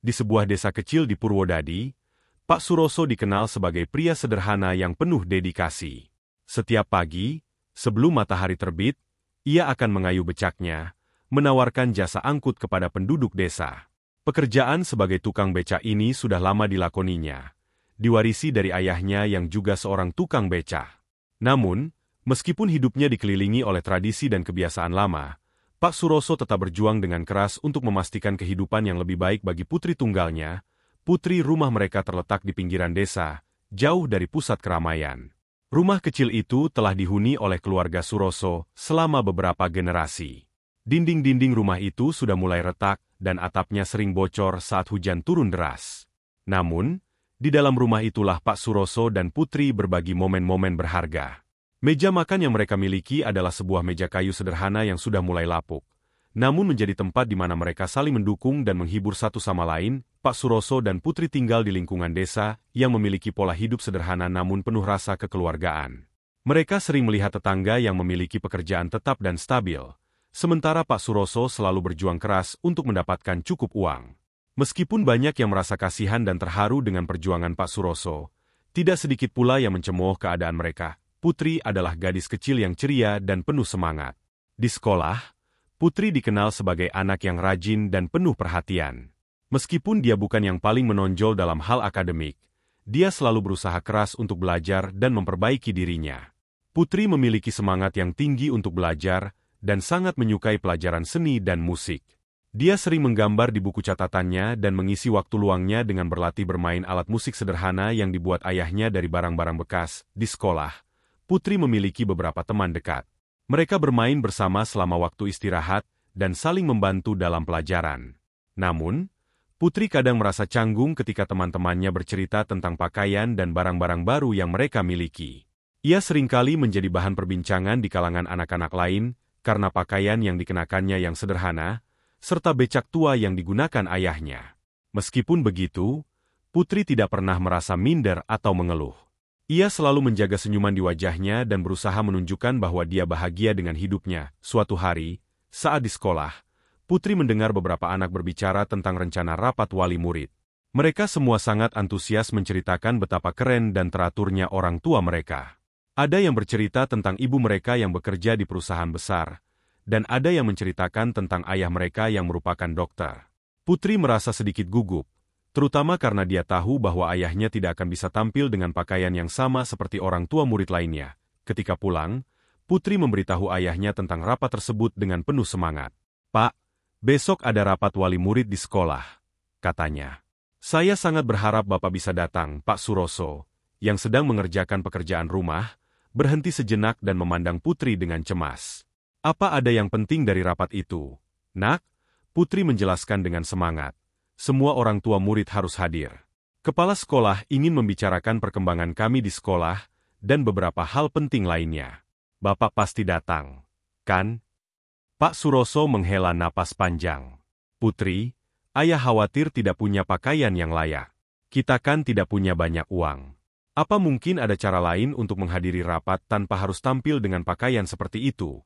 Di sebuah desa kecil di Purwodadi, Pak Suroso dikenal sebagai pria sederhana yang penuh dedikasi. Setiap pagi, sebelum matahari terbit, ia akan mengayuh becaknya, menawarkan jasa angkut kepada penduduk desa. Pekerjaan sebagai tukang becak ini sudah lama dilakoninya, diwarisi dari ayahnya yang juga seorang tukang becak. Namun, meskipun hidupnya dikelilingi oleh tradisi dan kebiasaan lama, Pak Suroso tetap berjuang dengan keras untuk memastikan kehidupan yang lebih baik bagi putri tunggalnya. Putri rumah mereka terletak di pinggiran desa, jauh dari pusat keramaian. Rumah kecil itu telah dihuni oleh keluarga Suroso selama beberapa generasi. Dinding-dinding rumah itu sudah mulai retak dan atapnya sering bocor saat hujan turun deras. Namun, di dalam rumah itulah Pak Suroso dan Putri berbagi momen-momen berharga. Meja makan yang mereka miliki adalah sebuah meja kayu sederhana yang sudah mulai lapuk. Namun menjadi tempat di mana mereka saling mendukung dan menghibur satu sama lain. Pak Suroso dan Putri tinggal di lingkungan desa yang memiliki pola hidup sederhana namun penuh rasa kekeluargaan. Mereka sering melihat tetangga yang memiliki pekerjaan tetap dan stabil, sementara Pak Suroso selalu berjuang keras untuk mendapatkan cukup uang. Meskipun banyak yang merasa kasihan dan terharu dengan perjuangan Pak Suroso, tidak sedikit pula yang mencemooh keadaan mereka. Putri adalah gadis kecil yang ceria dan penuh semangat. Di sekolah, Putri dikenal sebagai anak yang rajin dan penuh perhatian. Meskipun dia bukan yang paling menonjol dalam hal akademik, dia selalu berusaha keras untuk belajar dan memperbaiki dirinya. Putri memiliki semangat yang tinggi untuk belajar dan sangat menyukai pelajaran seni dan musik. Dia sering menggambar di buku catatannya dan mengisi waktu luangnya dengan berlatih bermain alat musik sederhana yang dibuat ayahnya dari barang-barang bekas. Di sekolah, Putri memiliki beberapa teman dekat. Mereka bermain bersama selama waktu istirahat dan saling membantu dalam pelajaran. Namun, Putri kadang merasa canggung ketika teman-temannya bercerita tentang pakaian dan barang-barang baru yang mereka miliki. Ia seringkali menjadi bahan perbincangan di kalangan anak-anak lain karena pakaian yang dikenakannya yang sederhana, serta becak tua yang digunakan ayahnya. Meskipun begitu, Putri tidak pernah merasa minder atau mengeluh. Ia selalu menjaga senyuman di wajahnya dan berusaha menunjukkan bahwa dia bahagia dengan hidupnya. Suatu hari, saat di sekolah, Putri mendengar beberapa anak berbicara tentang rencana rapat wali murid. Mereka semua sangat antusias menceritakan betapa keren dan teraturnya orang tua mereka. Ada yang bercerita tentang ibu mereka yang bekerja di perusahaan besar, dan ada yang menceritakan tentang ayah mereka yang merupakan dokter. Putri merasa sedikit gugup, terutama karena dia tahu bahwa ayahnya tidak akan bisa tampil dengan pakaian yang sama seperti orang tua murid lainnya. Ketika pulang, Putri memberitahu ayahnya tentang rapat tersebut dengan penuh semangat. "Pak, besok ada rapat wali murid di sekolah," katanya. "Saya sangat berharap Bapak bisa datang." Pak Suroso, yang sedang mengerjakan pekerjaan rumah, berhenti sejenak dan memandang Putri dengan cemas. "Apa ada yang penting dari rapat itu, Nak?" Putri menjelaskan dengan semangat. "Semua orang tua murid harus hadir. Kepala sekolah ingin membicarakan perkembangan kami di sekolah dan beberapa hal penting lainnya. Bapak pasti datang, kan?" Pak Suroso menghela napas panjang. "Putri, ayah khawatir tidak punya pakaian yang layak. Kita kan tidak punya banyak uang. Apa mungkin ada cara lain untuk menghadiri rapat tanpa harus tampil dengan pakaian seperti itu?"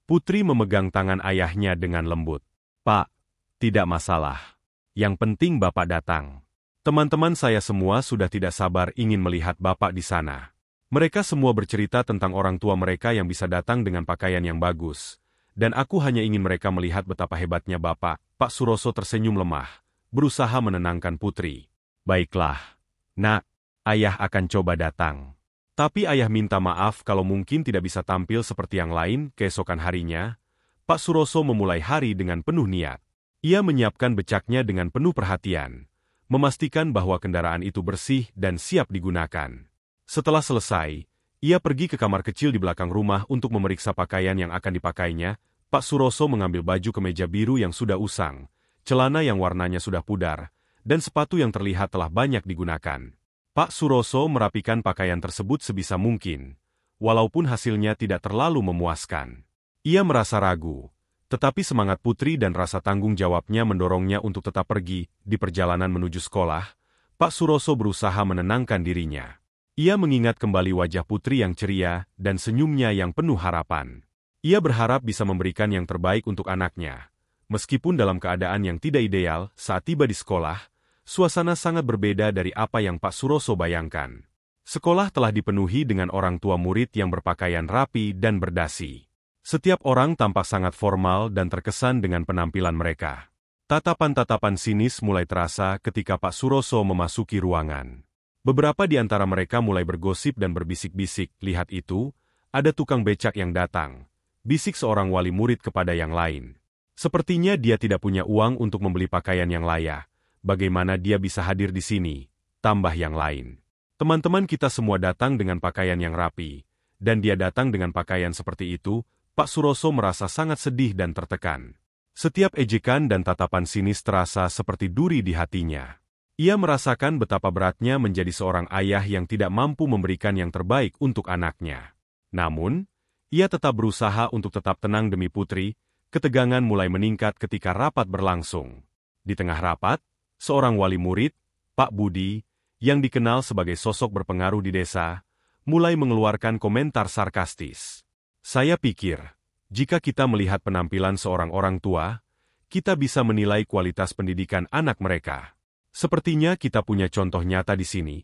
Putri memegang tangan ayahnya dengan lembut. "Pak, tidak masalah. Yang penting Bapak datang. Teman-teman saya semua sudah tidak sabar ingin melihat Bapak di sana." Mereka semua bercerita tentang orang tua mereka yang bisa datang dengan pakaian yang bagus. "Dan aku hanya ingin mereka melihat betapa hebatnya Bapak." Pak Suroso tersenyum lemah, berusaha menenangkan Putri. "Baiklah, Nak, ayah akan coba datang. Tapi ayah minta maaf kalau mungkin tidak bisa tampil seperti yang lain." Keesokan harinya, Pak Suroso memulai hari dengan penuh niat. Ia menyiapkan becaknya dengan penuh perhatian, memastikan bahwa kendaraan itu bersih dan siap digunakan. Setelah selesai, ia pergi ke kamar kecil di belakang rumah untuk memeriksa pakaian yang akan dipakainya. Pak Suroso mengambil baju kemeja biru yang sudah usang, celana yang warnanya sudah pudar, dan sepatu yang terlihat telah banyak digunakan. Pak Suroso merapikan pakaian tersebut sebisa mungkin, walaupun hasilnya tidak terlalu memuaskan. Ia merasa ragu, tetapi semangat Putri dan rasa tanggung jawabnya mendorongnya untuk tetap pergi. Di perjalanan menuju sekolah, Pak Suroso berusaha menenangkan dirinya. Ia mengingat kembali wajah Putri yang ceria dan senyumnya yang penuh harapan. Ia berharap bisa memberikan yang terbaik untuk anaknya, Meskipun dalam keadaan yang tidak ideal, saat tiba di sekolah, suasana sangat berbeda dari apa yang Pak Suroso bayangkan. Sekolah telah dipenuhi dengan orang tua murid yang berpakaian rapi dan berdasi. Setiap orang tampak sangat formal dan terkesan dengan penampilan mereka. Tatapan-tatapan sinis mulai terasa ketika Pak Suroso memasuki ruangan. Beberapa di antara mereka mulai bergosip dan berbisik-bisik, "Lihat itu, ada tukang becak yang datang," bisik seorang wali murid kepada yang lain. Sepertinya dia tidak punya uang untuk membeli pakaian yang layak. Bagaimana dia bisa hadir di sini? Tambah yang lain. Teman-teman kita semua datang dengan pakaian yang rapi, dan dia datang dengan pakaian seperti itu. Pak Suroso merasa sangat sedih dan tertekan. Setiap ejekan dan tatapan sinis terasa seperti duri di hatinya. Ia merasakan betapa beratnya menjadi seorang ayah yang tidak mampu memberikan yang terbaik untuk anaknya. Namun, ia tetap berusaha untuk tetap tenang demi putri. Ketegangan mulai meningkat ketika rapat berlangsung. Di tengah rapat, seorang wali murid, Pak Budi, yang dikenal sebagai sosok berpengaruh di desa, mulai mengeluarkan komentar sarkastis. "Saya pikir, jika kita melihat penampilan seorang orang tua, kita bisa menilai kualitas pendidikan anak mereka. Sepertinya kita punya contoh nyata di sini."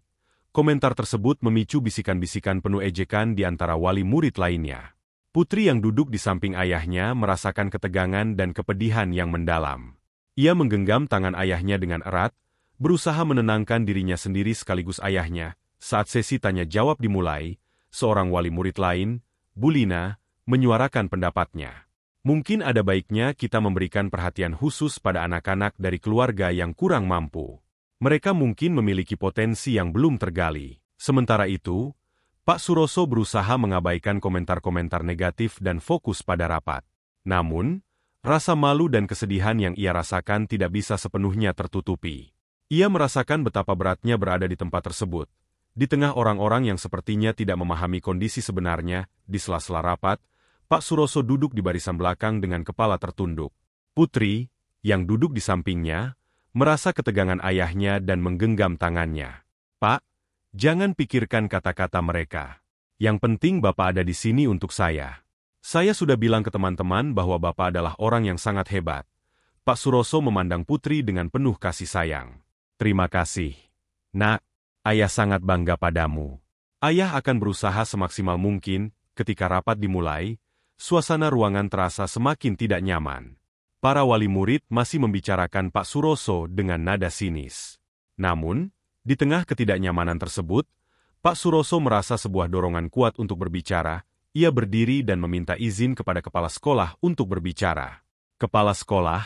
Komentar tersebut memicu bisikan-bisikan penuh ejekan di antara wali murid lainnya. Putri yang duduk di samping ayahnya merasakan ketegangan dan kepedihan yang mendalam. Ia menggenggam tangan ayahnya dengan erat, berusaha menenangkan dirinya sendiri sekaligus ayahnya. Saat sesi tanya-jawab dimulai, seorang wali murid lain, Bulina, menyuarakan pendapatnya. "Mungkin ada baiknya kita memberikan perhatian khusus pada anak-anak dari keluarga yang kurang mampu. Mereka mungkin memiliki potensi yang belum tergali." Sementara itu, Pak Suroso berusaha mengabaikan komentar-komentar negatif dan fokus pada rapat. Namun, rasa malu dan kesedihan yang ia rasakan tidak bisa sepenuhnya tertutupi. Ia merasakan betapa beratnya berada di tempat tersebut. Di tengah orang-orang yang sepertinya tidak memahami kondisi sebenarnya, di sela-sela rapat, Pak Suroso duduk di barisan belakang dengan kepala tertunduk. Putri, yang duduk di sampingnya, merasa ketegangan ayahnya dan menggenggam tangannya. "Pak, jangan pikirkan kata-kata mereka. Yang penting Bapak ada di sini untuk saya. Saya sudah bilang ke teman-teman bahwa Bapak adalah orang yang sangat hebat." Pak Suroso memandang Putri dengan penuh kasih sayang. "Terima kasih, Nak. Ayah sangat bangga padamu." Ayah akan berusaha semaksimal mungkin. Ketika rapat dimulai, suasana ruangan terasa semakin tidak nyaman. Para wali murid masih membicarakan Pak Suroso dengan nada sinis. Namun, di tengah ketidaknyamanan tersebut, Pak Suroso merasa sebuah dorongan kuat untuk berbicara. Ia berdiri dan meminta izin kepada kepala sekolah untuk berbicara. Kepala sekolah,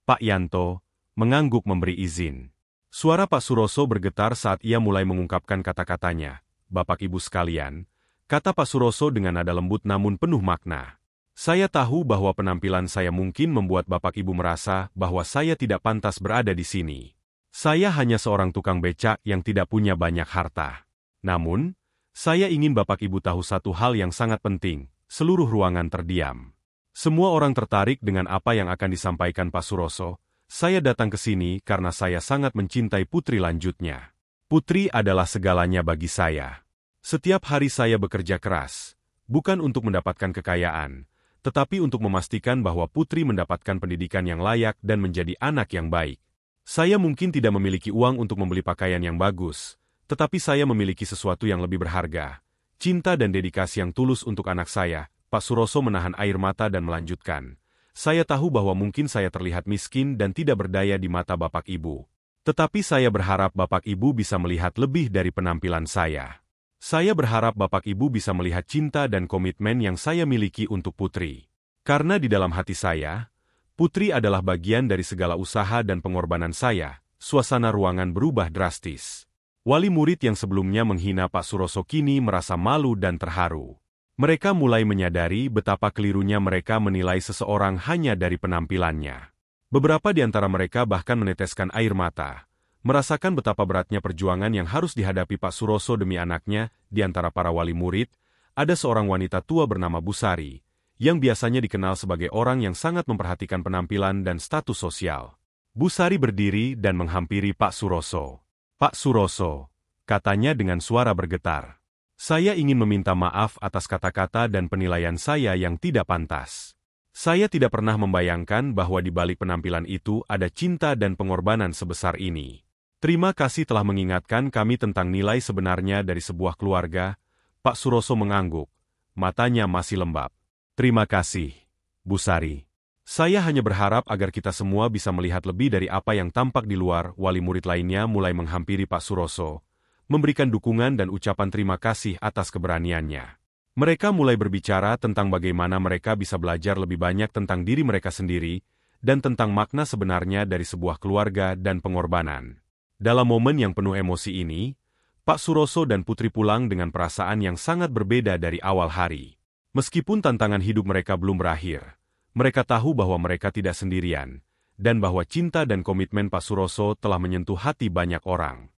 Pak Yanto, mengangguk memberi izin. Suara Pak Suroso bergetar saat ia mulai mengungkapkan kata-katanya. "Bapak Ibu sekalian," kata Pak Suroso dengan nada lembut namun penuh makna. "Saya tahu bahwa penampilan saya mungkin membuat Bapak Ibu merasa bahwa saya tidak pantas berada di sini. Saya hanya seorang tukang becak yang tidak punya banyak harta. Namun, saya ingin Bapak Ibu tahu satu hal yang sangat penting." Seluruh ruangan terdiam. Semua orang tertarik dengan apa yang akan disampaikan Pak Suroso. "Saya datang ke sini karena saya sangat mencintai Putri," lanjutnya. "Putri adalah segalanya bagi saya. Setiap hari saya bekerja keras, bukan untuk mendapatkan kekayaan, tetapi untuk memastikan bahwa Putri mendapatkan pendidikan yang layak dan menjadi anak yang baik. Saya mungkin tidak memiliki uang untuk membeli pakaian yang bagus, tetapi saya memiliki sesuatu yang lebih berharga, cinta dan dedikasi yang tulus untuk anak saya." Pak Suroso menahan air mata dan melanjutkan. "Saya tahu bahwa mungkin saya terlihat miskin dan tidak berdaya di mata Bapak Ibu. Tetapi saya berharap Bapak Ibu bisa melihat lebih dari penampilan saya. Saya berharap Bapak Ibu bisa melihat cinta dan komitmen yang saya miliki untuk Putri. Karena di dalam hati saya, Putri adalah bagian dari segala usaha dan pengorbanan saya." Suasana ruangan berubah drastis. Wali murid yang sebelumnya menghina Pak Suroso kini merasa malu dan terharu. Mereka mulai menyadari betapa kelirunya mereka menilai seseorang hanya dari penampilannya. Beberapa di antara mereka bahkan meneteskan air mata, merasakan betapa beratnya perjuangan yang harus dihadapi Pak Suroso demi anaknya. Di antara para wali murid, ada seorang wanita tua bernama Busari, yang biasanya dikenal sebagai orang yang sangat memperhatikan penampilan dan status sosial. Busari berdiri dan menghampiri Pak Suroso. "Pak Suroso," katanya dengan suara bergetar. "Saya ingin meminta maaf atas kata-kata dan penilaian saya yang tidak pantas. Saya tidak pernah membayangkan bahwa di balik penampilan itu ada cinta dan pengorbanan sebesar ini. Terima kasih telah mengingatkan kami tentang nilai sebenarnya dari sebuah keluarga. Pak Suroso mengangguk. Matanya masih lembab. Terima kasih, Bu Sari. Saya hanya berharap agar kita semua bisa melihat lebih dari apa yang tampak di luar. Wali murid lainnya mulai menghampiri Pak Suroso, memberikan dukungan dan ucapan terima kasih atas keberaniannya. Mereka mulai berbicara tentang bagaimana mereka bisa belajar lebih banyak tentang diri mereka sendiri, dan tentang makna sebenarnya dari sebuah keluarga dan pengorbanan. Dalam momen yang penuh emosi ini, Pak Suroso dan Putri pulang dengan perasaan yang sangat berbeda dari awal hari. Meskipun tantangan hidup mereka belum berakhir, mereka tahu bahwa mereka tidak sendirian, dan bahwa cinta dan komitmen Pak Suroso telah menyentuh hati banyak orang.